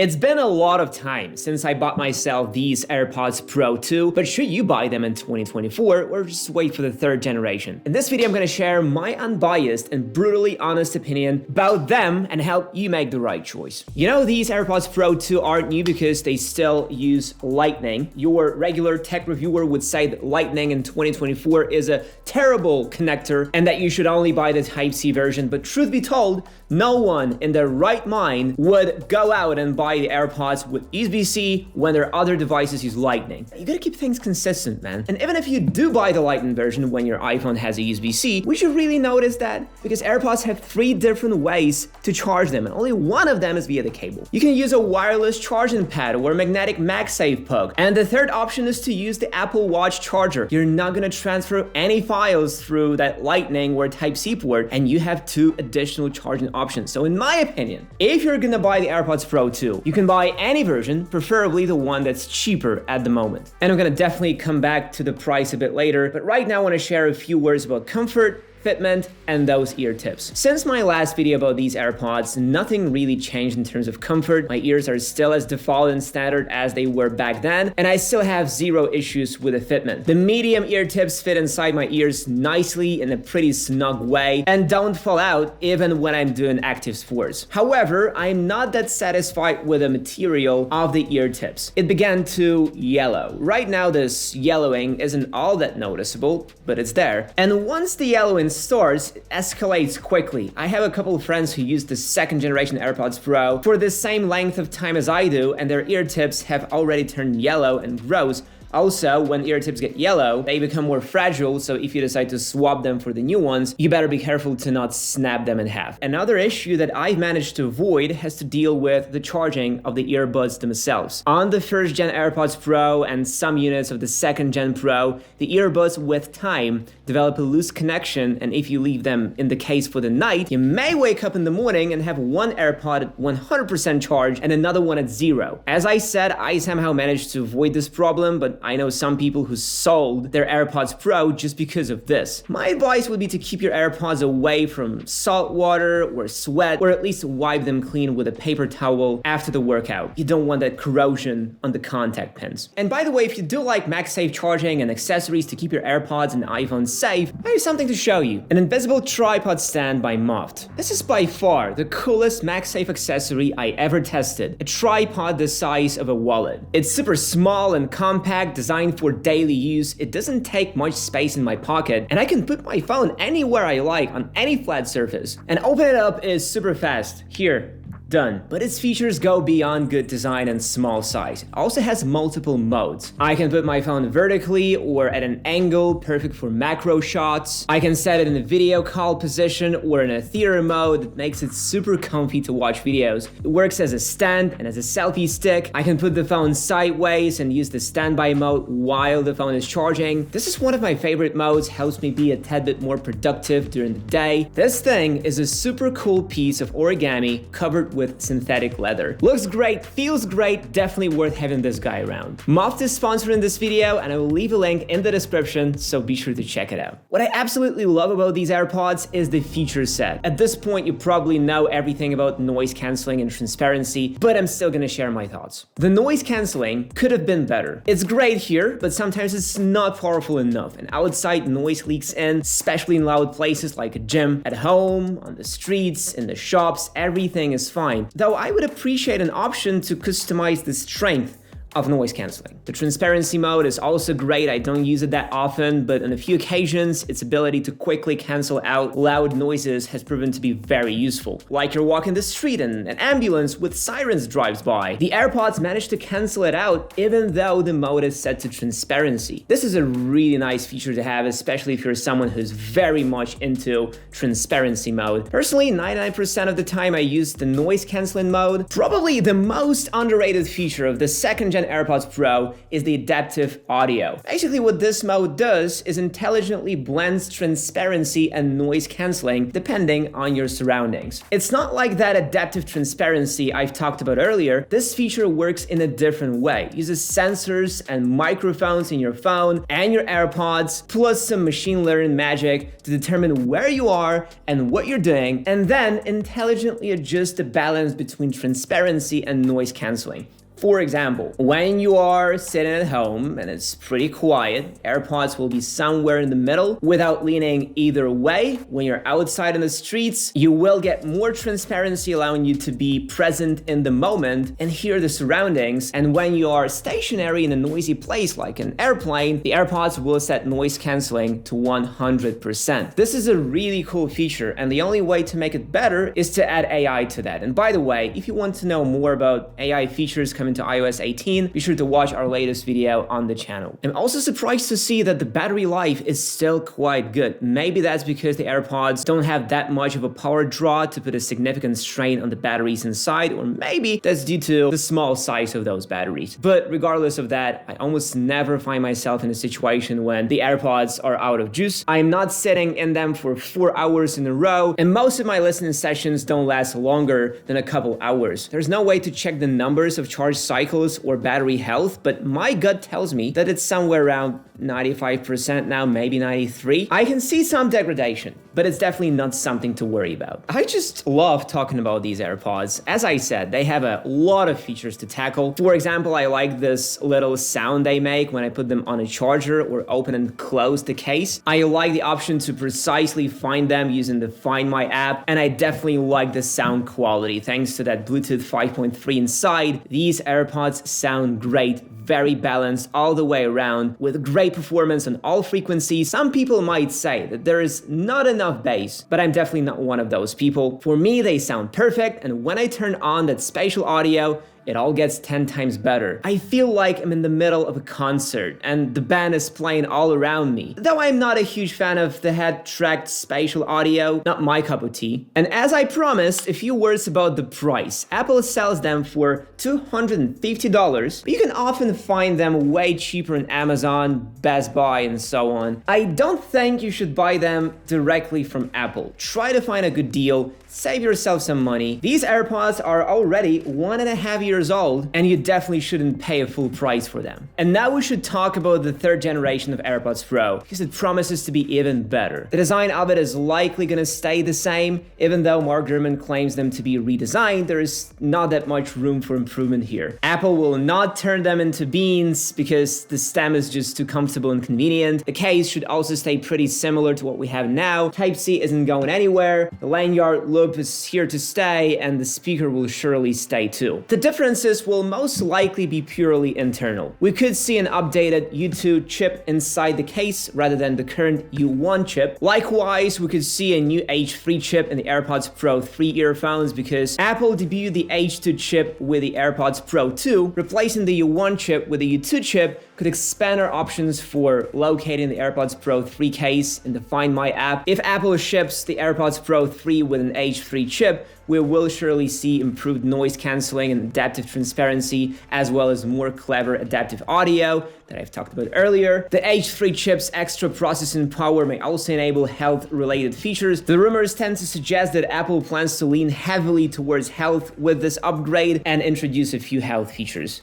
It's been a lot of time since I bought myself these AirPods Pro 2, but should you buy them in 2024 or just wait for the third generation? In this video, I'm gonna share my unbiased and brutally honest opinion about them and help you make the right choice. You know, these AirPods Pro 2 aren't new because they still use Lightning. Your regular tech reviewer would say that Lightning in 2024 is a terrible connector and that you should only buy the Type-C version, but truth be told, no one in their right mind would go out and buy the AirPods with USB-C when their other devices use Lightning. You gotta keep things consistent, man. And even if you do buy the Lightning version when your iPhone has a USB-C, we should really notice that because AirPods have 3 different ways to charge them, and only one of them is via the cable. You can use a wireless charging pad or a magnetic MagSafe plug, and the third option is to use the Apple Watch charger. You're not gonna transfer any files through that Lightning or Type-C port, and you have 2 additional charging options. So in my opinion, if you're gonna buy the AirPods Pro 2, you can buy any version, preferably the one that's cheaper at the moment. And I'm gonna definitely come back to the price a bit later, but right now I wanna share a few words about comfort, fitment, and those ear tips. Since my last video about these AirPods, nothing really changed in terms of comfort. My ears are still as default and standard as they were back then, and I still have 0 issues with the fitment. The medium ear tips fit inside my ears nicely in a pretty snug way and don't fall out even when I'm doing active sports. However, I'm not that satisfied with the material of the ear tips. It began to yellow. Right now this yellowing isn't all that noticeable, but it's there. And once the yellowing starts, it escalates quickly. I have a couple of friends who use the 2nd generation AirPods Pro for the same length of time as I do, and their ear tips have already turned yellow and gross. Also, when ear tips get yellow, they become more fragile, so if you decide to swap them for the new ones, you better be careful to not snap them in half. Another issue that I've managed to avoid has to deal with the charging of the earbuds themselves. On the 1st gen AirPods Pro and some units of the 2nd gen Pro, the earbuds with time develop a loose connection, and if you leave them in the case for the night, you may wake up in the morning and have one AirPod at 100% charged and another one at 0. As I said, I somehow managed to avoid this problem, but I know some people who sold their AirPods Pro just because of this. My advice would be to keep your AirPods away from salt water or sweat, or at least wipe them clean with a paper towel after the workout. You don't want that corrosion on the contact pins. And by the way, if you do like MagSafe charging and accessories to keep your AirPods and iPhone safe, I have something to show you. An invisible tripod stand by Moft. This is by far the coolest MagSafe accessory I ever tested. A tripod the size of a wallet. It's super small and compact, designed for daily use. It doesn't take much space in my pocket, and I can put my phone anywhere I like on any flat surface. And open it up is super fast. Here. Done. But its features go beyond good design and small size. It also has multiple modes. I can put my phone vertically or at an angle, perfect for macro shots. I can set it in a video call position or in a theater mode that makes it super comfy to watch videos. It works as a stand and as a selfie stick. I can put the phone sideways and use the standby mode while the phone is charging. This is one of my favorite modes, helps me be a tad bit more productive during the day. This thing is a super cool piece of origami covered with synthetic leather. Looks great, feels great, definitely worth having this guy around. Moft is sponsoring this video, and I will leave a link in the description, so be sure to check it out. What I absolutely love about these AirPods is the feature set. At this point, you probably know everything about noise cancelling and transparency, but I'm still gonna share my thoughts. The noise cancelling could have been better. It's great here, but sometimes it's not powerful enough, and outside noise leaks in, especially in loud places like a gym. At home, on the streets, in the shops, everything is fine. Though I would appreciate an option to customize the strength of noise cancelling. The transparency mode is also great. I don't use it that often, but on a few occasions, its ability to quickly cancel out loud noises has proven to be very useful. Like you're walking the street and an ambulance with sirens drives by. The AirPods manage to cancel it out even though the mode is set to transparency. This is a really nice feature to have, especially if you're someone who's very much into transparency mode. Personally, 99% of the time I use the noise cancelling mode. Probably the most underrated feature of the 2nd gen gen AirPods Pro is the adaptive audio. Basically, what this mode does is intelligently blends transparency and noise cancelling depending on your surroundings. It's not like that adaptive transparency I've talked about earlier. This feature works in a different way. It uses sensors and microphones in your phone and your AirPods, plus some machine learning magic to determine where you are and what you're doing, and then intelligently adjust the balance between transparency and noise cancelling. For example, when you are sitting at home and it's pretty quiet, AirPods will be somewhere in the middle without leaning either way. When you're outside in the streets, you will get more transparency, allowing you to be present in the moment and hear the surroundings. And when you are stationary in a noisy place like an airplane, the AirPods will set noise cancelling to 100%. This is a really cool feature, and the only way to make it better is to add AI to that. And by the way, if you want to know more about AI features coming to iOS 18, be sure to watch our latest video on the channel. I'm also surprised to see that the battery life is still quite good. Maybe that's because the AirPods don't have that much of a power draw to put a significant strain on the batteries inside, or maybe that's due to the small size of those batteries. But regardless of that, I almost never find myself in a situation when the AirPods are out of juice. I'm not sitting in them for 4 hours in a row, and most of my listening sessions don't last longer than a couple hours. There's no way to check the numbers of charge cycles or battery health, but my gut tells me that it's somewhere around 95% now, maybe 93%. I can see some degradation, but it's definitely not something to worry about. I just love talking about these AirPods. As I said, they have a lot of features to tackle. For example, I like this little sound they make when I put them on a charger or open and close the case. I like the option to precisely find them using the Find My app, and I definitely like the sound quality. Thanks to that Bluetooth 5.3 inside, these AirPods sound great, very balanced all the way around, with great performance on all frequencies. Some people might say that there is not enough bass, but I'm definitely not one of those people. For me, they sound perfect, and when I turn on that spatial audio, it all gets 10 times better. I feel like I'm in the middle of a concert and the band is playing all around me. Though I'm not a huge fan of the head-tracked spatial audio, not my cup of tea. And as I promised, a few words about the price. Apple sells them for $250, but you can often find them way cheaper on Amazon, Best Buy, and so on. I don't think you should buy them directly from Apple. Try to find a good deal, save yourself some money. These AirPods are already 1.5 years old, and you definitely shouldn't pay a full price for them. And now we should talk about the third generation of AirPods Pro, because it promises to be even better. The design of it is likely gonna stay the same. Even though Mark Gurman claims them to be redesigned, there is not that much room for improvement here. Apple will not turn them into beans because the stem is just too comfortable and convenient. The case should also stay pretty similar to what we have now. Type-C isn't going anywhere. The lanyard loop is here to stay, and the speaker will surely stay too. The differences will most likely be purely internal. We could see an updated U2 chip inside the case rather than the current U1 chip. Likewise, we could see a new H3 chip in the AirPods Pro 3 earphones because Apple debuted the H2 chip with the AirPods Pro 2. Replacing the U1 chip with the U2 chip could expand our options for locating the AirPods Pro 3 case in the Find My app. If Apple ships the AirPods Pro 3 with an H3 chip, we will surely see improved noise cancelling and adaptive transparency, as well as more clever adaptive audio that I've talked about earlier. The H3 chip's extra processing power may also enable health-related features. The rumors tend to suggest that Apple plans to lean heavily towards health with this upgrade and introduce a few health features.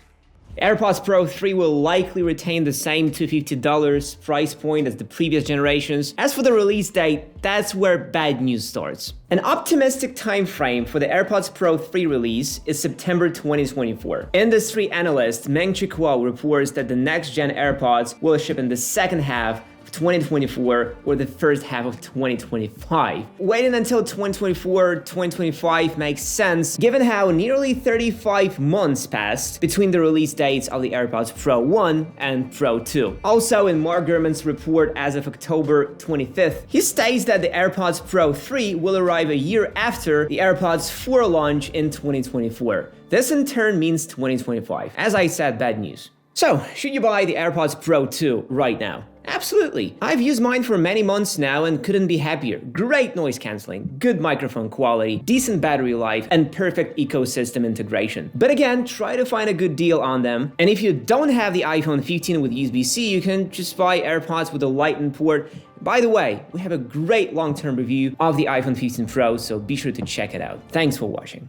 AirPods Pro 3 will likely retain the same $250 price point as the previous generations. As for the release date, that's where bad news starts. An optimistic time frame for the AirPods Pro 3 release is September 2024. Industry analyst Meng-Chi Kuo reports that the next-gen AirPods will ship in the second half of 2024 or the first half of 2025. Waiting until 2024, 2025 makes sense given how nearly 35 months passed between the release dates of the AirPods Pro 1 and Pro 2. Also, in Mark Gurman's report as of October 25th, he states that the AirPods Pro 3 will arrive a year after the AirPods 4 launch in 2024. This in turn means 2025. As I said, bad news. So, should you buy the AirPods Pro 2 right now? Absolutely. I've used mine for many months now and couldn't be happier. Great noise cancelling, good microphone quality, decent battery life, and perfect ecosystem integration. But again, try to find a good deal on them. And if you don't have the iPhone 15 with USB-C, you can just buy AirPods with a Lightning port. By the way, we have a great long-term review of the iPhone 15 Pro, so be sure to check it out. Thanks for watching.